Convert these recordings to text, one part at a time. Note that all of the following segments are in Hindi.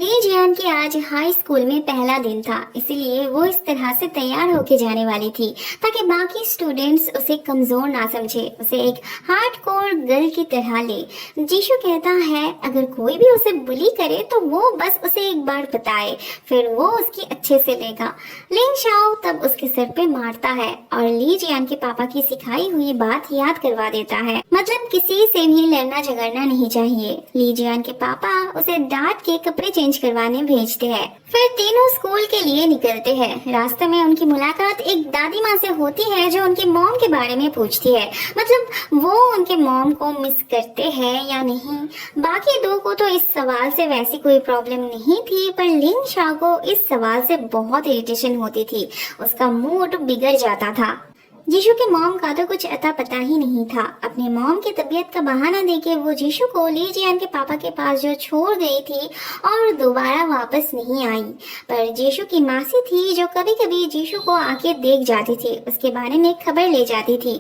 ली जियान की आज हाई स्कूल में पहला दिन था, इसलिए वो इस तरह से तैयार होके जाने वाली थी ताकि बाकी स्टूडेंट्स उसे कमजोर ना समझे, उसे एक हार्डकोर गर्ल की तरह ले। जीशु कहता है अगर कोई भी उसे बुली करे तो वो बस उसे एक बार बताए, फिर वो उसकी अच्छे से लेगा। लिंग शाओ तब उसके सर पे मारता है और ली जियान के पापा की सिखाई हुई बात याद करवा देता है, मतलब किसी से भी लड़ना झगड़ना नहीं चाहिए। ली जियान के पापा उसे डांट के कपड़े चेंज करवाने भेजते हैं। फिर तीनों स्कूल के लिए निकलते हैं। रास्ते में उनकी मुलाकात एक दादी माँ से होती है जो उनके मॉम के बारे में पूछती है, मतलब वो उनके मॉम को मिस करते हैं या नहीं। बाकी दो को तो इस सवाल से वैसी कोई प्रॉब्लम नहीं थी, पर लिंग शाओ को इस सवाल से बहुत इरिटेशन होती थी, उसका मूड बिगड़ जाता था। जीशु के मॉम का तो कुछ अता पता ही नहीं था। अपने मॉम की तबीयत का बहाना देके वो जीशु को ली जियान के पापा के पास जो छोड़ गई थी और दोबारा वापस नहीं आई। पर जीशु की मासी थी जो कभी कभी जीशु को आके देख जाती थी, उसके बारे में खबर ले जाती थी।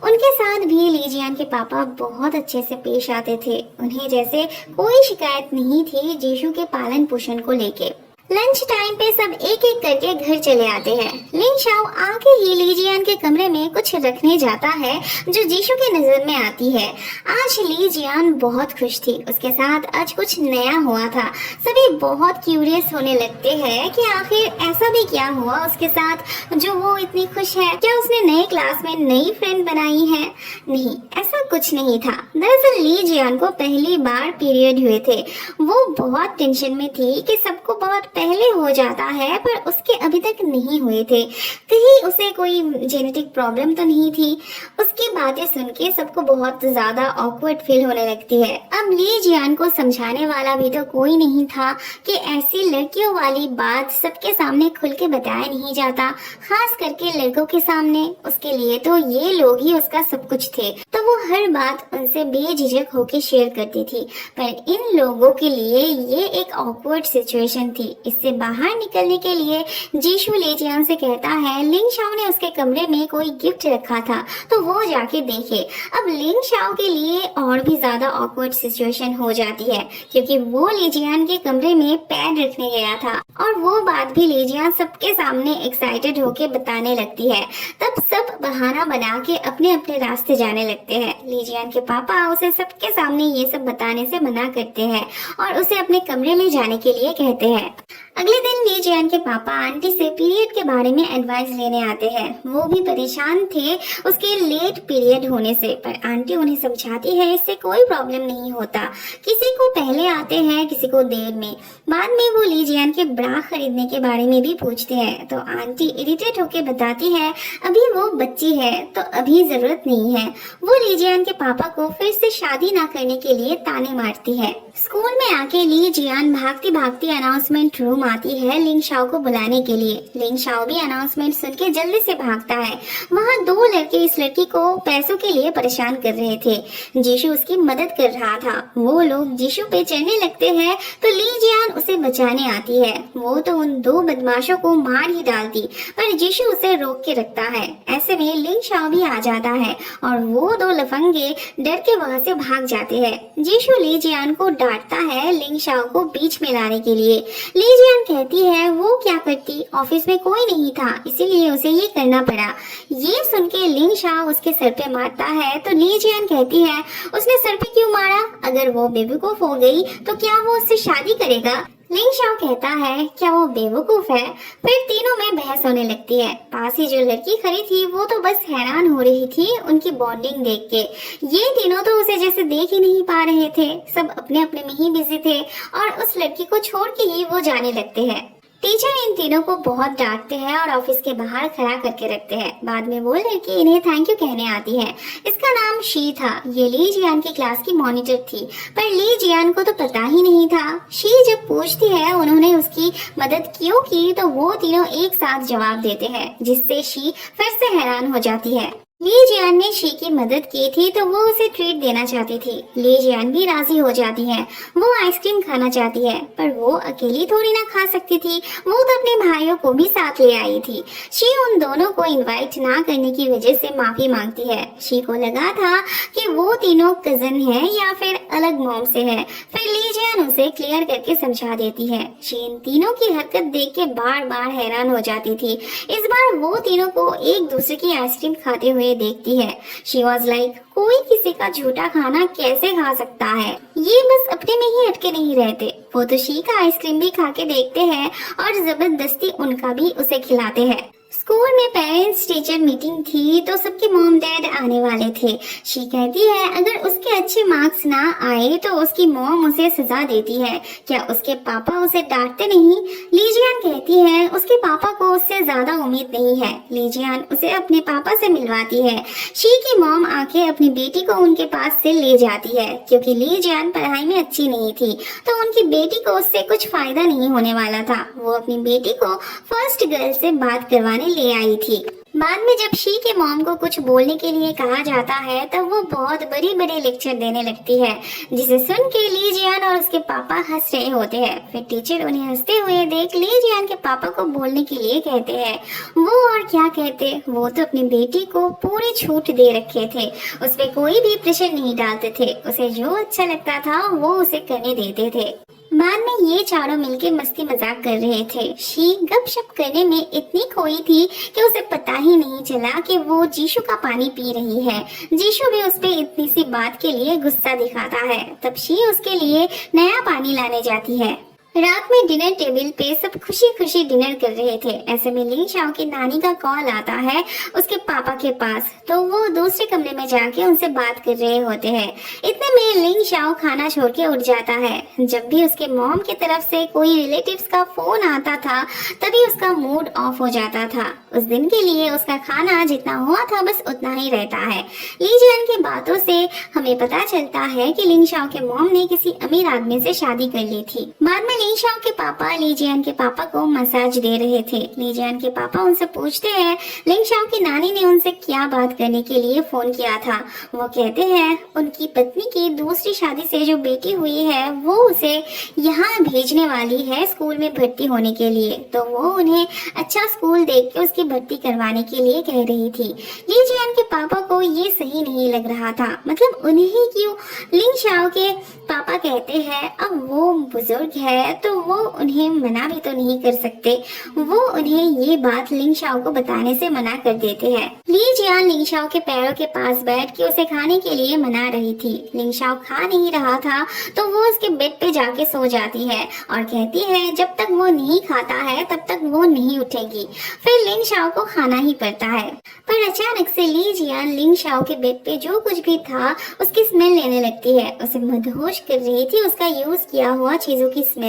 उनके साथ भी ली जियान के पापा बहुत अच्छे से पेश आते थे, उन्हें जैसे कोई शिकायत नहीं थी जीशु के पालन पोषण को लेके। लंच टाइम पे सब एक एक करके घर चले आते हैं। लिंग शाओ आके ही ली जियान के कमरे में कुछ रखने जाता है जो जीशु के नजर में आती है। आज ली जियान बहुत खुश थी, उसके साथ आज कुछ नया हुआ था। सभी बहुत क्यूरियस होने लगते हैं कि आखिर ऐसा भी क्या हुआ उसके साथ जो वो इतनी खुश है। क्या उसने नए क्लास में नई फ्रेंड बनाई है? नहीं, ऐसा कुछ नहीं था। दरअसल ली जियान को पहली बार पीरियड हुए थे। वो बहुत टेंशन में थी कि सबको बहुत पहले हो जाता है, पर उसके अभी तक नहीं हुए थे। कहीं उसे कोई जेनेटिक प्रॉब्लम तो नहीं थी। उसकी बातें सुन के सबको बहुत ज्यादा ऑकवर्ड फील होने लगती है। अब ली जियान को समझाने वाला भी तो कोई नहीं था कि ऐसी लड़कियों वाली बात सबके सामने खुल के बताया नहीं जाता, खास करके लड़कों के सामने। उसके लिए तो ये लोग ही उसका सब कुछ थे, तो वो हर बात उनसे बेझिझक होके शेयर करती थी। पर इन लोगों के लिए ये एक ऑकवर्ड सिचुएशन थी। इससे बाहर निकलने के लिए जीशु ली जियान से कहता है लिंग शाओ ने उसके कमरे में कोई गिफ्ट रखा था तो वो जाके देखे। अब लिंग शाओ के लिए और भी ज्यादा ऑकवर्ड सिचुएशन हो जाती है, क्योंकि वो ली जियान के कमरे में पैड रखने गया था और वो बात भी ली जियान सबके सामने एक्साइटेड होके बताने लगती है। तब सब बहाना बना के अपने अपने रास्ते जाने लगते हैं। ली जियान के पापा उसे सबके सामने ये सब बताने से मना करते हैं और उसे अपने कमरे में जाने के लिए कहते हैं। अगले दिन ली जियान के पापा आंटी से पीरियड के बारे में एडवाइस लेने आते हैं। वो भी परेशान थे उसके लेट पीरियड होने से, पर आंटी उन्हें समझाती है इससे कोई प्रॉब्लम नहीं होता, किसी को पहले आते हैं किसी को देर में। बाद में वो ली जियान के ब्रा खरीदने के बारे में भी पूछते हैं तो आंटी इरिटेट होके बताती है अभी वो बच्ची है तो अभी जरूरत नहीं है। वो ली जियान के पापा को फिर से शादी ना करने के लिए ताने मारती है। स्कूल में आके ली जियान भागती भागती अनाउंसमेंट रूम आती है लिंग शाओ को बुलाने के लिए। लिंग शाओ भी अनाउंसमेंट सुन के जल्दी से भागता है। वहाँ दो लड़के इस लड़की को पैसों के लिए परेशान कर रहे थे। जीशु उसकी मदद कर रहा था। वो लोग जीशु पे चढ़ने लगते हैं तो ली जियान उसे बचाने आती है। वो तो उन दो बदमाशों को मार ही डालती, पर जीशु उसे रोक के रखता है। ऐसे में लिंग शाओ भी आ जाता है और वो दो लफंगे डर के वहाँ से भाग जाते हैं। जीशु ली जियान को डांटता है लिंग शाओ को बीच में लाने के लिए। ली जियान कहती है वो क्या करती, ऑफिस में कोई नहीं था इसीलिए उसे ये करना पड़ा। ये सुन के लिंग शाओ उसके सर पे मारता है तो ली जियान कहती है उसने सर पे क्यों मारा, अगर वो बेवकूफ हो गई तो क्या वो उससे शादी करेगा। लिंग शाओ कहता है क्या वो बेवकूफ है। फिर तीनों में बहस होने लगती है। पास ही जो लड़की खड़ी थी वो तो बस हैरान हो रही थी उनकी बॉन्डिंग देख के। ये तीनों तो उसे जैसे देख ही नहीं पा रहे थे, सब अपने अपने में ही बिजी थे और उस लड़की को छोड़ के ही वो जाने लगते हैं। टीचर इन तीनों को बहुत डांटते हैं और ऑफिस के बाहर खड़ा करके रखते हैं। बाद में वो लड़की इन्हें थैंक यू कहने आती है। इसका नाम शी था। ये ली जियान की क्लास की मॉनिटर थी, पर ली जियान को तो पता ही नहीं था। शी जब पूछती है उन्होंने उसकी मदद क्यों की तो वो तीनों एक साथ जवाब देते हैं, जिससे शी फिर से हैरान हो जाती है। ली जियान ने शी की मदद की थी तो वो उसे ट्रीट देना चाहती थी। ली जियान भी राजी हो जाती है। वो आइसक्रीम खाना चाहती है पर वो अकेली थोड़ी ना खा सकती थी, वो तो अपने भाइयों को भी साथ ले आई थी। शी उन दोनों को इनवाइट ना करने की वजह से माफी मांगती है। शी को लगा था कि वो तीनों कजन है या फिर अलग मॉम से है, फिर ली जियान उसे क्लियर करके समझा देती है। शी इन तीनों की हरकत देख के बार बार हैरान हो जाती थी। इस बार वो तीनों को एक दूसरे की आइसक्रीम खाते हुए देखती है। शी वॉज लाइक, कोई किसी का झूठा खाना कैसे खा सकता है, ये बस अपने में ही अटके नहीं रहते। वो तो शी का आइसक्रीम भी खा के देखते हैं और जबरदस्ती उनका भी उसे खिलाते हैं। स्कूल में पेरेंट्स टीचर मीटिंग थी तो सबके मॉम डैड आने वाले थे। शी कहती है अगर उसके अच्छे मार्क्स ना आए तो उसकी मॉम उसे सजा देती है, क्या उसके पापा उसे डांटते नहीं? लीजियान कहती है उसके पापा को उससे ज्यादा उम्मीद नहीं है। लीजियान उसे अपने पापा से मिलवाती है। शी की मॉम आके अपनी बेटी को उनके पास से ले जाती है क्योंकि लीजियान पढ़ाई में अच्छी नहीं थी तो उनकी बेटी को उससे कुछ फायदा नहीं होने वाला था। वो अपनी बेटी को फर्स्ट गर्ल से बात करवाने ले आई थी। बाद में जब शी के मॉम को कुछ बोलने के लिए कहा जाता है तब वो बहुत बड़ी बड़ी लेक्चर देने लगती है, जिसे सुन के ली जियान और उसके पापा हंस रहे होते हैं। फिर टीचर उन्हें हंसते हुए देख ली जियान के पापा को बोलने के लिए कहते हैं। वो और क्या कहते, वो तो अपनी बेटी को पूरी छूट दे रखे थे, उस पर कोई भी प्रेशर नहीं डालते थे, उसे जो अच्छा लगता था वो उसे करने देते थे। बाद में ये चारों मिलके मस्ती मजाक कर रहे थे। शी गपशप करने में इतनी खोई थी कि उसे पता ही नहीं चला कि वो जीशु का पानी पी रही है। जीशु भी उस पे इतनी सी बात के लिए गुस्सा दिखाता है। तब शी उसके लिए नया पानी लाने जाती है। रात में डिनर टेबल पे सब खुशी खुशी डिनर कर रहे थे। ऐसे में लिंग शाओ की नानी का कॉल आता है उसके पापा के पास, तो वो दूसरे कमरे में जाके उनसे बात कर रहे होते हैं। इतने में लिंग शाओ खाना छोड़ के उठ जाता है। जब भी उसके मॉम की तरफ से कोई रिलेटिव्स का फोन आता था तभी उसका मूड ऑफ हो जाता था। उस दिन के लिए उसका खाना जितना हुआ था बस उतना ही रहता है। ली जियान की बातों से हमें पता चलता है कि लिंग शाओ के मॉम ने किसी अमीर आदमी से शादी कर ली थी। बाद में लिंग शाओ के पापा ली जियान के पापा को मसाज दे रहे थे। ली जियान के पापा उनसे पूछते हैं लिंग शाओ की नानी ने उनसे क्या बात करने के लिए फोन किया था। वो कहते हैं उनकी पत्नी की दूसरी शादी से जो बेटी हुई है वो उसे यहाँ भेजने वाली है स्कूल में भर्ती होने के लिए, तो वो उन्हें अच्छा स्कूल देख के उसकी भर्ती करवाने के लिए कह रही थी। ली जियान के पापा को ये सही नहीं लग रहा था, मतलब उन्हें ही क्यों? लिंग शाओ के पापा कहते हैं अब वो बुजुर्ग है तो वो उन्हें मना भी तो नहीं कर सकते। वो उन्हें ये बात लिंग शाओ को बताने से मना कर देते हैं। ली जियान लिंग शाओ के पैरों के पास बैठ के उसे खाने के लिए मना रही थी। लिंग शाओ खा नहीं रहा था तो वो उसके बेड पे जाके सो जाती है और कहती है जब तक वो नहीं खाता है तब तक वो नहीं उठेगी। फिर लिंग शाओ को खाना ही पड़ता है। पर अचानक से ली जियान लिंग शाओ के बेड पे जो कुछ भी था उसकी स्मेल लेने लगती है। उसे मदहोश कर रही थी उसका यूज किया हुआ चीजों की स्मेल।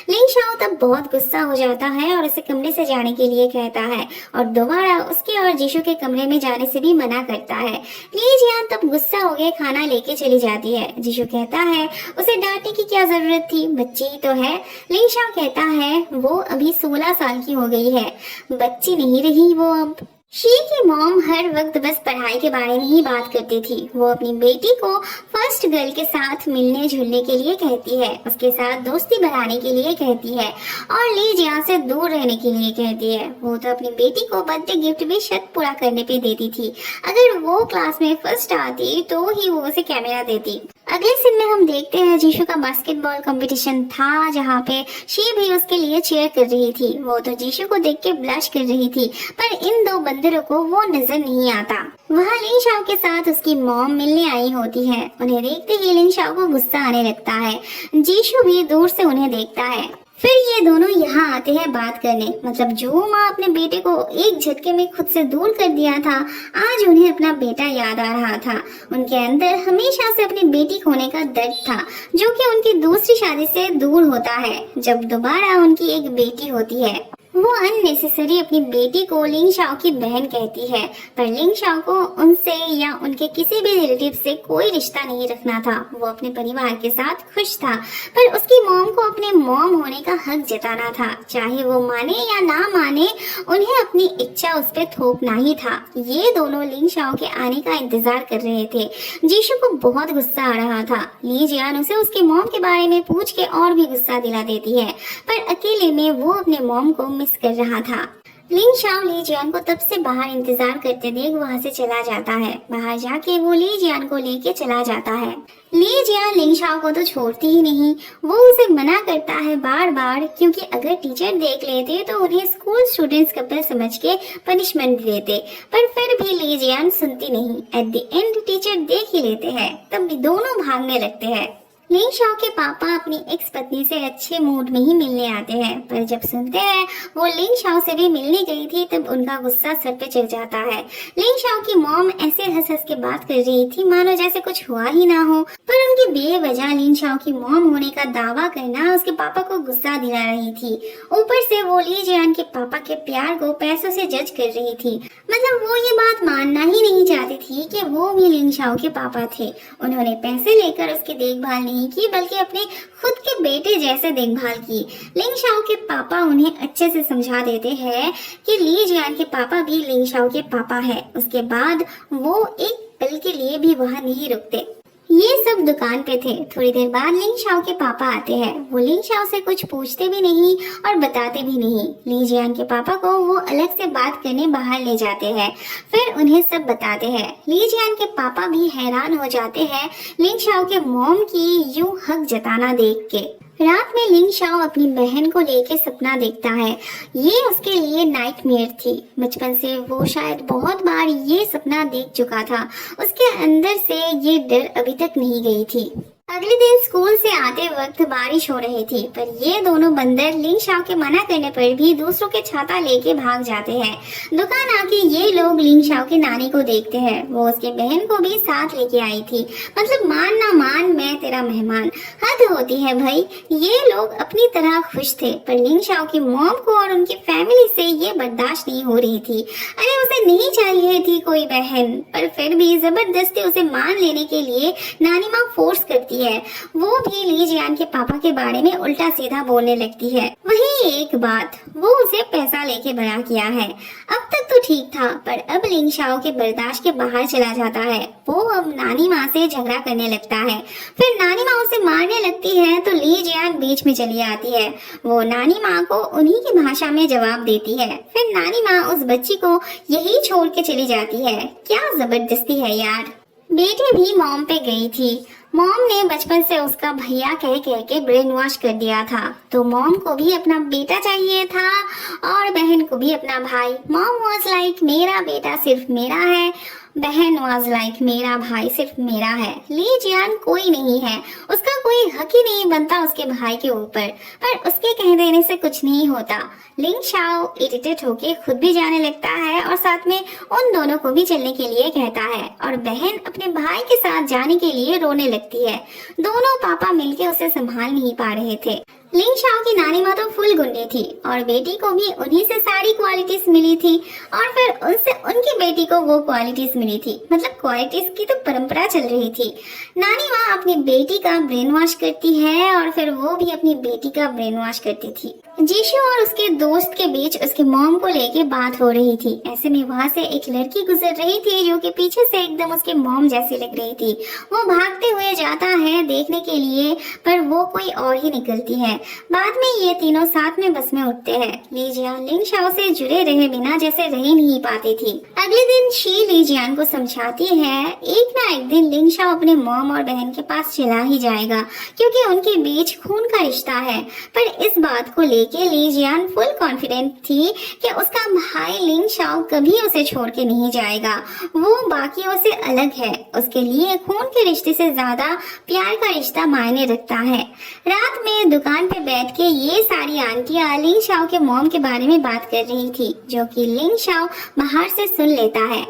लिंग शाओ तब बहुत गुस्सा हो जाता है और उसे कमरे से जाने के लिए कहता है और दोबारा उसके और जीशु के कमरे में जाने से भी मना करता है। ली जियान तब गुस्सा हो गए खाना लेके चली जाती है। जीशु कहता है उसे डांटने की क्या जरूरत थी, बच्ची ही तो है। लिंग शाओ कहता है वो अभी 16 साल की हो गई है, बच्ची नहीं रही वो अब। शी की मॉम हर वक्त बस पढ़ाई के बारे में ही बात करती थी। वो अपनी बेटी को फर्स्ट गर्ल के साथ मिलने जुलने के लिए कहती है, उसके साथ दोस्ती बनाने के लिए कहती है और ली जियान से दूर रहने के लिए कहती है। वो तो अपनी बेटी को बर्थडे गिफ्ट भी शर्त पूरा करने पे देती थी। अगर वो क्लास में फर्स्ट आती तो ही वो उसे कैमरा देती। अगले सीन में हम देखते हैं जीशु का बास्केटबॉल कंपटीशन था जहाँ पे शी भी उसके लिए चीयर कर रही थी। वो तो जीशु को देख के ब्लश कर रही थी पर इन दो बंदरों को वो नजर नहीं आता। वहाँ लिंग शाओ के साथ उसकी मॉम मिलने आई होती है। उन्हें देखते ही लिंग शाओ को गुस्सा आने लगता है। जीशु भी दूर से उन्हें देखता है। फिर ये दोनों यहाँ आते हैं बात करने, मतलब जो माँ अपने बेटे को एक झटके में खुद से दूर कर दिया था आज उन्हें अपना बेटा याद आ रहा था। उनके अंदर हमेशा से अपनी बेटी खोने का दर्द था जो कि उनकी दूसरी शादी से दूर होता है जब दोबारा उनकी एक बेटी होती है। वो अननेसेसरी अपनी बेटी को लिंग शाओ की बहन कहती है, पर लिंग शाओ को उनसे या उनके किसी भी रिलेटिव से कोई रिश्ता नहीं रखना था। वो अपने परिवार के साथ खुश था, पर उसकी मॉम को अपने मॉम होने का हक जताना था। चाहे वो माने या ना माने, उन्हें अपनी इच्छा उस पर थोपना ही था। ये दोनों लिंग शाओ के आने का इंतजार कर रहे थे। जीशु को बहुत गुस्सा आ रहा था। ली जियान उसे उसके मॉम के बारे में पूछ के और भी गुस्सा दिला देती है, पर अकेले में वो अपने मॉम को मिस कर रहा था। लिंग शाओ ली जियान को तब से बाहर इंतजार करते देख वहाँ से चला जाता है। बाहर जाके वो ली जियान को लेके चला जाता है। ली जियान लिंग शाओ को तो छोड़ती ही नहीं। वो उसे मना करता है बार बार, क्योंकि अगर टीचर देख लेते तो उन्हें स्कूल स्टूडेंट्स कपल समझ के पनिशमेंट देते, पर फिर भी ली जियान सुनती नहीं। एट द एंड टीचर देख ही लेते हैं, तब भी दोनों भागने लगते हैं। लिंग शाओ के पापा अपनी एक्स पत्नी से अच्छे मूड में ही मिलने आते हैं, पर जब सुनते हैं वो लिंग शाओ से भी मिलने गई थी, तब उनका गुस्सा सर पे चढ़ जाता है। लिंग शाओ की मॉम ऐसे हंस हंस के बात कर रही थी मानो जैसे कुछ हुआ ही ना हो, पर उनकी बेवजह लिंग शाओ की मॉम होने का दावा करना उसके पापा को गुस्सा दिला रही थी। ऊपर से वो ली जियान के पापा के प्यार को पैसों से जज कर रही थी। मतलब वो ये बात मानना ही नहीं चाहती थी कि वो भी लिंग शाओ के पापा थे। उन्होंने पैसे लेकर उसकी देखभाल नहीं की, बल्कि अपने खुद के बेटे जैसे देखभाल की। लिंग शाओ के पापा उन्हें अच्छे से समझा देते हैं कि ली जियान के पापा भी लिंग शाओ के पापा है। उसके बाद वो एक पल के लिए भी वहाँ नहीं रुकते। ये सब दुकान पे थे। थोड़ी देर बाद लिंग शाओ के पापा आते हैं। वो लिंग शाओ से कुछ पूछते भी नहीं और बताते भी नहीं। ली जियान के पापा को वो अलग से बात करने बाहर ले जाते हैं, फिर उन्हें सब बताते हैं। ली जियान के पापा भी हैरान हो जाते हैं लिंग शाओ के मॉम की यूं हक जताना देख के। रात में लिंग शाओ अपनी बहन को लेके सपना देखता है। ये उसके लिए नाइटमेयर थी। बचपन से वो शायद बहुत बार ये सपना देख चुका था। उसके अंदर से ये डर अभी तक नहीं गई थी। अगले दिन स्कूल से आते वक्त बारिश हो रही थी, पर ये दोनों बंदर लिंग शाओ के मना करने पर भी दूसरों के छाता लेके भाग जाते हैं। दुकान आके ये लोग लिंग शाओ की नानी को देखते हैं। वो उसके बहन को भी साथ लेके आई थी। मतलब मान ना मान, मैं तेरा मेहमान। हद होती है भाई। ये लोग अपनी तरह खुश थे, पर लिंग शाओ की मॉम को और उनकी फैमिली से ये बर्दाश्त नहीं हो रही थी। अरे उसे नहीं चाहिए थी कोई बहन, पर फिर भी जबरदस्ती उसे मान लेने के लिए नानी माँ फोर्स करती है। वो भी ली जियान के पापा के बारे में उल्टा सीधा बोलने लगती है। वही एक बात, वो उसे पैसा लेके बड़ा किया है। अब तक तो ठीक था, पर अब लिंग शाओ के बर्दाश्त के बाहर चला जाता है। वो अब नानी माँ से झगड़ा करने लगता है। फिर नानी माँ उसे मारने लगती है तो ली जियान बीच में चली आती है। वो नानी माँ को उन्हीं की भाषा में जवाब देती है। फिर नानी माँ उस बच्ची को यही छोड़ के चली जाती है। क्या जबरदस्ती है यार। बेटी भी मॉम पे गई थी। मॉम ने बचपन से उसका भैया कह कह के ब्रेन वॉश कर दिया था, तो मॉम को भी अपना बेटा चाहिए था और बहन को भी अपना भाई। मॉम वाज लाइक मेरा बेटा सिर्फ मेरा है, बहन वाज लाइक मेरा भाई सिर्फ मेरा है। ली जियान कोई नहीं है, उसका कोई हक ही नहीं बनता उसके भाई के ऊपर, पर उसके कह देने से कुछ नहीं होता। लिंग शाओ इरिटेट होके खुद भी जाने लगता है और साथ में उन दोनों को भी चलने के लिए कहता है, और बहन अपने भाई के साथ जाने के लिए रोने लगती है। दोनों पापा मिलके उसे संभाल नहीं पा रहे थे। लिंग शाओ की नानी माँ तो फुल गुंडे थी और बेटी को भी उन्हीं से सारी क्वालिटीज मिली थी, और फिर उनसे उनकी बेटी को वो क्वालिटीज मिली थी। मतलब क्वालिटीज की तो परंपरा चल रही थी। नानी माँ अपनी बेटी का ब्रेन वॉश करती है और फिर वो भी अपनी बेटी का ब्रेन वॉश करती थी। जीशु और उसके दोस्त के बीच उसके मॉम को लेके बात हो रही थी। ऐसे में वहाँ से एक लड़की गुजर रही थी जो कि पीछे से एकदम उसके मॉम जैसी लग रही थी। वो भागते हुए जाता है देखने के लिए, पर वो कोई और ही निकलती है। बाद में ये तीनों साथ में बस में उठते हैं। ली जियान लिंग शाओ से जुड़े रहे बिना जैसे रह नहीं पाती थी। अगले दिन शी ली जियान को समझाती है एक ना एक दिन लिंग शाओ अपने मॉम और बहन के पास चला ही जाएगा, क्योंकि उनके बीच खून का रिश्ता है। पर इस बात को लेके ली जियान फुल कॉन्फिडेंट थी कि उसका भाई लिंग शाओ कभी उसे छोड़ के नहीं जाएगा। वो बाकियों से अलग है। उसके लिए खून के रिश्ते से ज्यादा प्यार का रिश्ता मायने रखता है। रात में दुकान पे बैठ के ये सारी आंटियां लिंग शाओ के मॉम के बारे में बात कर रही थी, जो कि लिंग शाओ बाहर से सुन लेता है।